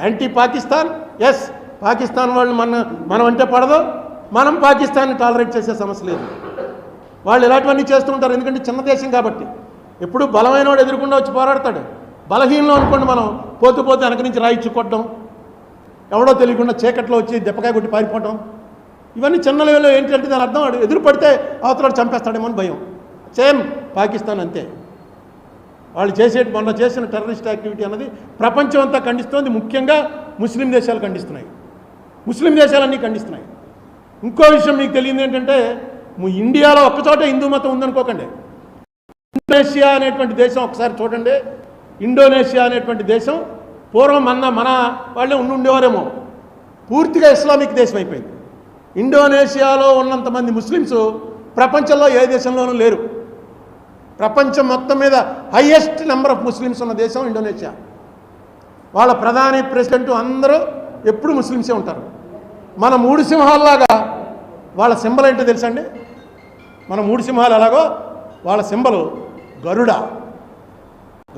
Anti Pakistan. Yes, Pakistan వాళ్ళు మనం అంటే పడదు, మనం పాకిస్తాన్ని టాలరేట్ చేసే సమస్య లేదు. వాళ్ళు ఇలాంటివన్నీ చేస్తూ ఉంటారు, ఎందుకంటే చిన్న దేశం కాబట్టి. ఎప్పుడు బలమైన వాడు ఎదుర్కొండా వచ్చి పోరాడతాడు. బలహీనలో అనుకోండి మనం పోతూ పోతే వెనక నుంచి రాయిచ్చు కొట్టడం, ఎవడో తెలియకుండా చీకట్లో వచ్చి దెబ్బకాయ కొట్టి పారిపోవడం, ఇవన్నీ చిన్న లెవెల్లో ఏంటంటే దాని అర్థం వాడు ఎదురు పడితే అవతలాడు చంపేస్తాడేమో అని భయం. సేమ్ పాకిస్తాన్ అంతే. వాళ్ళు మొన్న చేసిన టెర్రరిస్ట్ యాక్టివిటీ అన్నది ప్రపంచం అంతా ఖండిస్తోంది. ముఖ్యంగా ముస్లిం దేశాలు ఖండిస్తున్నాయి, ముస్లిం దేశాలన్నీ ఖండిస్తున్నాయి. ఇంకో విషయం మీకు తెలియదు ఏంటంటే, ఇండియాలో ఒక్కచోట హిందూ మతం ఉందనుకోకండి. ఇండోనేషియా అనేటువంటి దేశం ఒకసారి చూడండి. ఇండోనేషియా అనేటువంటి దేశం పూర్వం మన వాళ్ళే ఉండేవారేమో, పూర్తిగా ఇస్లామిక్ దేశం అయిపోయింది. ఇండోనేషియాలో ఉన్నంతమంది ముస్లిమ్స్ ప్రపంచంలో ఏ దేశంలోనూ లేరు. ప్రపంచం మొత్తం మీద హైయెస్ట్ నెంబర్ ఆఫ్ ముస్లిమ్స్ ఉన్న దేశం ఇండోనేషియా. వాళ్ళ ప్రధాని, ప్రెసిడెంట్ అందరూ ఎప్పుడు ముస్లిమ్సే ఉంటారు. మన మూడు సింహాలలాగా వాళ్ళ సింబల్ ఏంటో తెలుసండి? మన మూడు సింహాలు ఎలాగో వాళ్ళ సింబల్ గరుడ.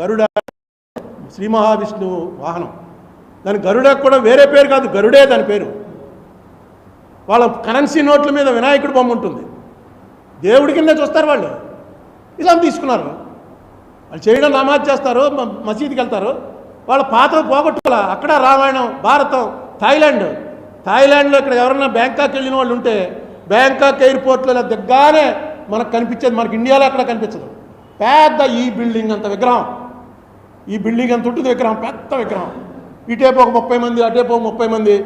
గరుడ శ్రీ మహావిష్ణువు వాహనం. దాని గరుడకు కూడా వేరే పేరు కాదు, గరుడే దాని పేరు. వాళ్ళ కరెన్సీ నోట్ల మీద వినాయకుడి బొమ్మ ఉంటుంది. దేవుడి కింద చూస్తారు వాళ్ళు. ఇలా తీసుకున్నారు వాళ్ళు. చేయడం నమాజ్ చేస్తారు, మసీదుకి వెళ్తారు. వాళ్ళ పాత పోగొట్టుకోవాలా. అక్కడ రామాయణం, భారతం. థాయిలాండ్లో ఇక్కడ ఎవరన్నా బ్యాంకాక్ వెళ్ళిన వాళ్ళు ఉంటే బ్యాంకాక్ ఎయిర్పోర్ట్లో ఇలా దిగ్గానే మనకు కనిపించేది. మనకి ఇండియాలో అక్కడ కనిపించదు. పెద్ద ఈ బిల్డింగ్ అంత విగ్రహం, ఈ బిల్డింగ్ అంత ఉంటుంది విగ్రహం, పెద్ద విగ్రహం. ఇటేపు ఒక 30 మంది, అటేపు 30 మంది.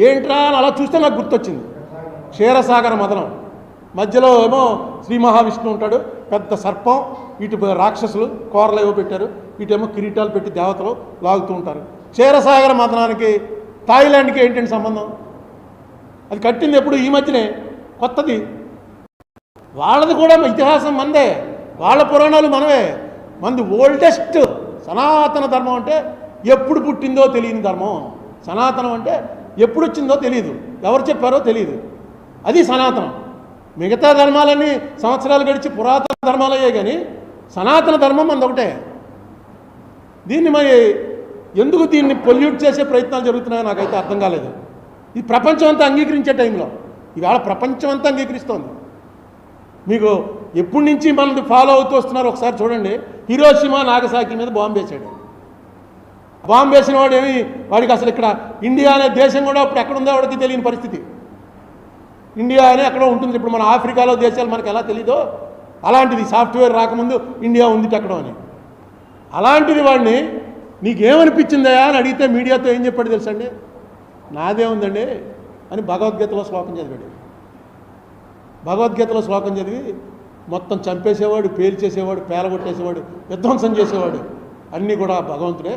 ఏంట్రా అని అలా చూస్తే నాకు గుర్తొచ్చింది క్షీరసాగర మదనం. మధ్యలో ఏమో శ్రీ మహావిష్ణువు ఉంటాడు, పెద్ద సర్పం. ఇటు రాక్షసులు కూరలు ఏవో పెట్టారు, ఇటేమో కిరీటాలు పెట్టి దేవతలు లాగుతూ ఉంటారు. క్షీరసాగర మదనానికి థాయిలాండ్కి ఏంటంటే సంబంధం? అది కట్టింది ఎప్పుడు? ఈ మధ్యనే, కొత్తది. వాళ్ళది కూడా ఇతిహాసం మందే, వాళ్ళ పురాణాలు మనవే. మంది ఓల్డెస్ట్ సనాతన ధర్మం. అంటే ఎప్పుడు పుట్టిందో తెలియని ధర్మం. సనాతనం అంటే ఎప్పుడు వచ్చిందో తెలియదు, ఎవరు చెప్పారో తెలియదు. అది సనాతనం. మిగతా ధర్మాలన్నీ సంవత్సరాలు గడిచి పురాతన ధర్మాలయ్యే, కానీ సనాతన ధర్మం మనది ఒకటే. దీన్ని మరి ఎందుకు దీన్ని పొల్యూట్ చేసే ప్రయత్నాలు జరుగుతున్నాయో నాకైతే అర్థం కాలేదు. ఇది ప్రపంచం అంతా అంగీకరించే టైంలో ఇవాళ ప్రపంచం అంతా అంగీకరిస్తోంది. మీకు ఎప్పటి నుంచి మనల్ని ఫాలో అవుతూ వస్తున్నారు ఒకసారి చూడండి. హిరోషిమా నాగసాకి మీద బాంబు వేశాడు. బాంబు వేసిన వాడు వాడికి అసలు ఇక్కడ ఇండియా అనే దేశం కూడా అప్పుడు ఎక్కడుందో వాడికి తెలియని పరిస్థితి. ఇండియా అనే అక్కడ ఉంటుంది. ఇప్పుడు మన ఆఫ్రికాలో దేశాలు మనకు ఎలా తెలీదో అలాంటిది. సాఫ్ట్వేర్ రాకముందు ఇండియా ఉంది అక్కడ అని. అలాంటిది వాడిని నీకేమనిపించిందయా అని అడిగితే మీడియాతో ఏం చెప్పాడు తెలుసండి? నాదే ఉందండి అని భగవద్గీతలో శ్లోకం చదివాడు. భగవద్గీతలో శ్లోకం చదివి మొత్తం చంపేసేవాడు, పేల్చేసేవాడు, పేలగొట్టేసేవాడు, విధ్వంసం చేసేవాడు అన్నీ కూడా భగవంతుడే.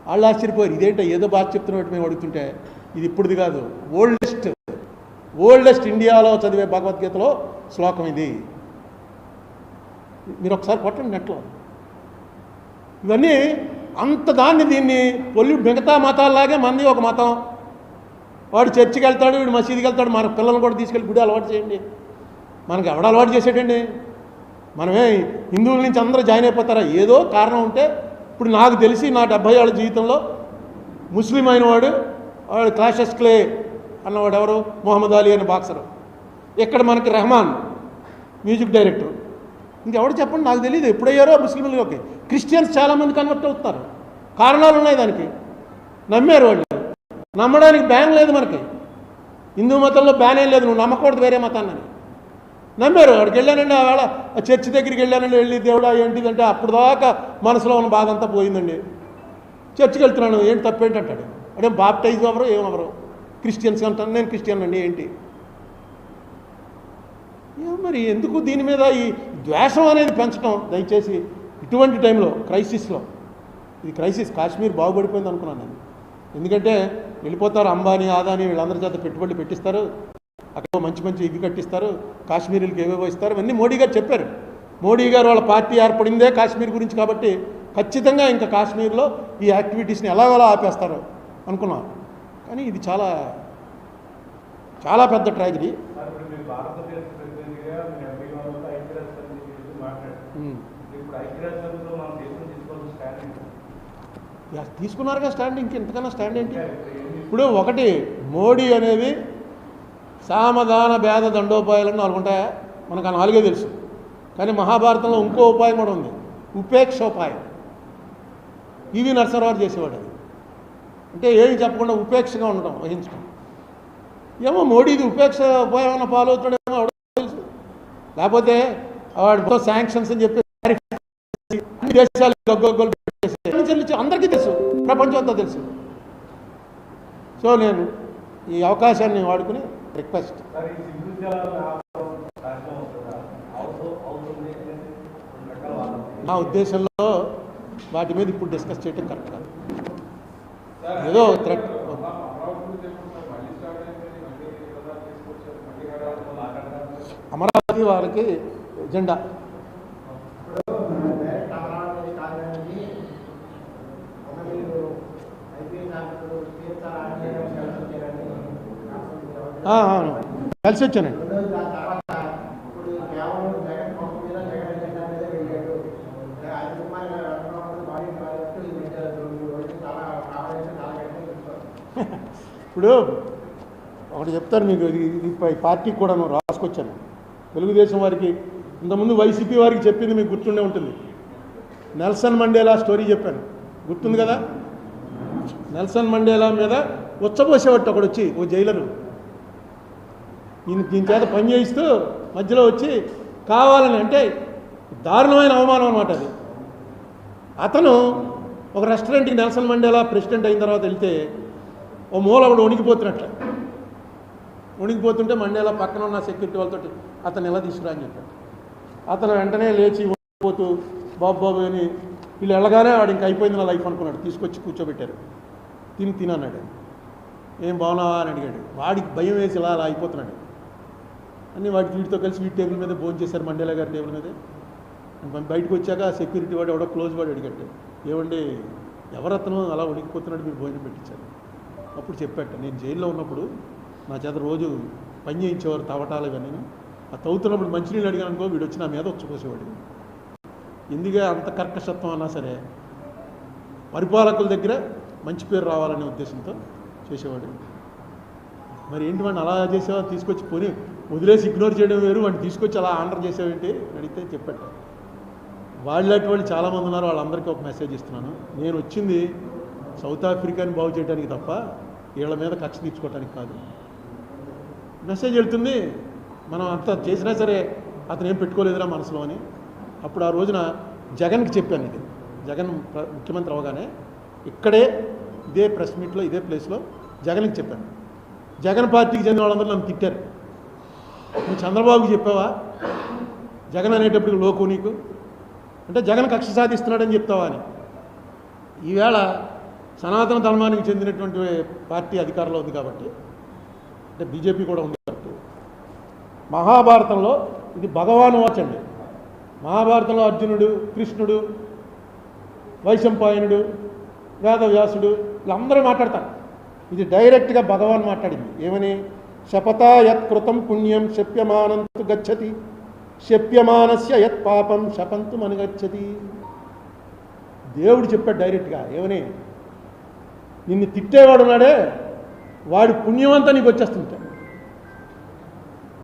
వాళ్ళు ఆశ్చర్యపోయారు, ఇదేంటో ఏదో బాగా చెప్తున్నట్టు మేము అడుగుతుంటే. ఇది ఇప్పుడుది కాదు, ఓల్డెస్ట్ ఇండియాలో చదివే భగవద్గీతలో శ్లోకం ఇది. మీరు ఒకసారి కొట్టండి నెట్లో. ఇవన్నీ అంత దీన్ని మిగతా మతాల్లాగే మంది ఒక మతం. వాడు చర్చికి వెళ్తాడు, వీడు మసీదుకి వెళ్తాడు. మన పిల్లలు కూడా తీసుకెళ్ళి గుడి అలవాటు చేయండి. మనకు ఎవడ అలవాటు చేసేటండి? మనమే హిందువుల నుంచి అందరూ జాయిన్ అయిపోతారా? ఏదో కారణం ఉంటే. ఇప్పుడు నాకు తెలిసి నా 70 ఏళ్ళ జీవితంలో ముస్లిం అయిన వాడు క్లాషెస్ క్లే అన్నవాడు ఎవరు? మొహమ్మద్ అలీ అనే బాక్సరు. ఇక్కడ మనకి రెహమాన్ మ్యూజిక్ డైరెక్టర్. ఇంకెవడు చెప్పండి, నాకు తెలియదు ఎప్పుడయ్యారో ముస్లింలలోకి. క్రిస్టియన్స్ చాలామంది కన్వర్ట్ అవుతున్నారు. కారణాలు ఉన్నాయి దానికి. నమ్మారు వాళ్ళు. నమ్మడానికి బ్యాన్ లేదు మనకి. హిందూ మతంలో బ్యాన్ ఏం లేదు, నువ్వు నమ్మకూడదు వేరే మతాన్ని. నమ్మారు. అక్కడికి వెళ్ళానండి, ఆవేళ చర్చి దగ్గరికి వెళ్ళానండి, వెళ్ళి దేవుడా ఏంటిదంటే అప్పుడు దాకా మనసులో ఉన్న బాధ అంతా పోయిందండి. చర్చికి వెళ్తున్నాను, ఏంటి తప్పేంటి అంటాడు. అంటే బాప్టైజ్ అవ్వరు, ఏమవరు. క్రిస్టియన్స్ అంటాను, నేను క్రిస్టియన్ అండి ఏంటి. మరి ఎందుకు దీని మీద ఈ ద్వేషం అనేది పెంచడం? దయచేసి ఇటువంటి టైంలో క్రైసిస్లో, ఇది క్రైసిస్. కాశ్మీర్ బాగుపడిపోయింది అనుకున్నాను నేను. ఎందుకంటే వెళ్ళిపోతారు అంబానీ, ఆదానీ వీళ్ళందరి చేత పెట్టుబడులు పెట్టిస్తారు. అక్కడ మంచి ఇవి కట్టిస్తారు, కాశ్మీరీలకు ఏవేవో ఇస్తారు. ఇవన్నీ మోడీ గారు చెప్పారు. మోడీ గారు వాళ్ళ పార్టీ ఏర్పడిందే కాశ్మీర్ గురించి కాబట్టి ఖచ్చితంగా ఇంకా కాశ్మీర్లో ఈ యాక్టివిటీస్ని ఎలాగోలా ఆపేస్తారు అనుకున్నాం. కానీ ఇది చాలా చాలా పెద్ద ట్రాజడీ. తీసుకున్నారుగా స్టాండ్, ఇంతకన్నా స్టాండ్ ఏంటి? ఇప్పుడు ఒకటి, మోడీ అనేది సామధాన భేద దండోపాయాలని 4 ఉంటాయా? మనకు ఆ 4 తెలుసు. కానీ మహాభారతంలో ఇంకో ఉపాయం కూడా ఉంది, ఉపేక్షోపాయం. పివి నరసింహారావు చేసేవాడు అది. అంటే ఏమి చెప్పకుండా ఉపేక్షగా ఉండడం, వహించడం. ఏమో మోడీది ఉపేక్ష ఉపాయం అన్న ఫాలో అవుతాడేమో తెలుసు. లేకపోతే వాడు శాంక్షన్స్ అని చెప్పి అన్ని దేశాలు గగ్గోలు పెట్టేసి అందరికీ తెలుసు, ప్రపంచం అంతా తెలుసు. సో నేను ఈ అవకాశాన్ని వాడుకుని రిక్వెస్ట్, నా ఉద్దేశంలో వాటి మీద ఇప్పుడు డిస్కస్ చేయటం కరెక్ట్ కాదు. ఏదో థ్రెట్, అమరావతి వారికి ఎజెండా. కలిసి వచ్చానండి. ఇప్పుడు ఒకటి చెప్తాను మీకు, ఇది పార్టీకి కూడా రాసుకొచ్చాను. తెలుగుదేశం వారికి ఇంతకుముందు వైసీపీ వారికి చెప్పింది మీకు గుర్తుండే ఉంటుంది. నెల్సన్ మండేలా స్టోరీ చెప్పాను, గుర్తుంది కదా? నెల్సన్ మండేలా మీద ఉచ్చబోసేవాడు ఒకడు వచ్చి, ఓ జైలరు, దీని చేత పని చేయిస్తూ మధ్యలో వచ్చి కావాలని, అంటే దారుణమైన అవమానం అన్నమాట అది. అతను ఒక రెస్టారెంట్కి నెల్సన్ మండేలా ప్రెసిడెంట్ అయిన తర్వాత వెళ్తే ఓ మూల ఒకడు వణికిపోతుంటే మండేలా పక్కన ఉన్న సెక్యూరిటీ వాళ్ళతో అతను ఎలా తీసుకురా అని చెప్పాడు. అతను వెంటనే లేచి పోతూ బాబు అని వీళ్ళు వెళ్ళగానే వాడు ఇంకా అయిపోయింది నా లైఫ్ అనుకున్నాడు. తీసుకొచ్చి కూర్చోబెట్టారు, తినన్నాడు. ఏం బాగున్నావా అని అడిగాడు. వాడికి భయం వేసి ఇలా అయిపోతున్నాడు. అన్నీ వీటితో కలిసి వీటి టేబుల్ మీద భోజనం చేశారు, మండేలా గారి టేబుల్ మీదే. బయటకు వచ్చాక సెక్యూరిటీ వాడు ఎవడో క్లోజ్ వాడు అడిగాడు, ఏమండి ఎవరతను అలా వణికిపోతున్నాడు, మీరు భోజనం పెట్టించారు. అప్పుడు చెప్పాట, నేను జైల్లో ఉన్నప్పుడు నా చేత రోజు పని చేయించేవారు, తవ్వటాలు ఇవన్నీ. ఆ తవ్వుతున్నప్పుడు మంచినీళ్ళు అడిగాను అనుకో, వీడు వచ్చి నా మీద వచ్చుకోసేవాడు. ఎందుకే అంత కర్కశత్వం అన్నా సరే పరిపాలకుల దగ్గర మంచి పేరు రావాలనే ఉద్దేశంతో చేసేవాడు. మరి ఏంటి వాడిని అలా చేసేవా, తీసుకొచ్చి పోనీ వదిలేసి ఇగ్నోర్ చేయడం వేరు, వాడిని తీసుకొచ్చి అలా ఆర్డర్ చేసేవేంటి అడిగితే చెప్పాట. వాళ్ళటి వాళ్ళు చాలామంది ఉన్నారు, వాళ్ళందరికీ ఒక మెసేజ్ ఇస్తున్నాను. నేను వచ్చింది సౌత్ ఆఫ్రికాని బాగు చేయడానికి తప్ప వీళ్ళ మీద కక్ష తీర్చుకోవడానికి కాదు. మెసేజ్ వెళ్తుంది. మనం అంత చేసినా సరే అతను ఏం పెట్టుకోలేదురా మనసులో అని. అప్పుడు ఆ రోజున జగన్కి చెప్పాను, ఇది జగన్ ముఖ్యమంత్రి అవగానే ఇక్కడే ఇదే ప్రెస్ మీట్లో ఇదే ప్లేస్లో జగన్కి చెప్పాను. జగన్ పార్టీకి చెందిన వాళ్ళందరూ నన్ను తిట్టారు, నువ్వు చంద్రబాబుకి చెప్పావా జగన్ అనేటప్పుడు లోకు నీకు, అంటే జగన్ కక్ష సాధిస్తున్నాడని చెప్తావా అని. ఈవేళ సనాతన ధర్మానికి చెందినటువంటి పార్టీ అధికారంలో ఉంది కాబట్టి, అంటే బీజేపీ కూడా ఉంది కాబట్టి, మహాభారతంలో ఇది భగవాన్ వాచ్ అండి. మహాభారతంలో అర్జునుడు, కృష్ణుడు, వైశంపాయనుడు, వేదవ్యాసుడు వీళ్ళందరూ మాట్లాడతారు. ఇది డైరెక్ట్గా భగవాన్ మాట్లాడింది. ఏమని? శపథా యత్ కృతం పుణ్యం శప్యమానంతు గచ్చతి, శప్యమానస్య యత్ పాపం శపంతు మనుగచ్చతి. దేవుడు చెప్పాడు డైరెక్ట్గా. ఏమని? నిన్ను తిట్టేవాడు ఉన్నాడే వాడి పుణ్యం అంతా నీకు వచ్చేస్తుంటాడు.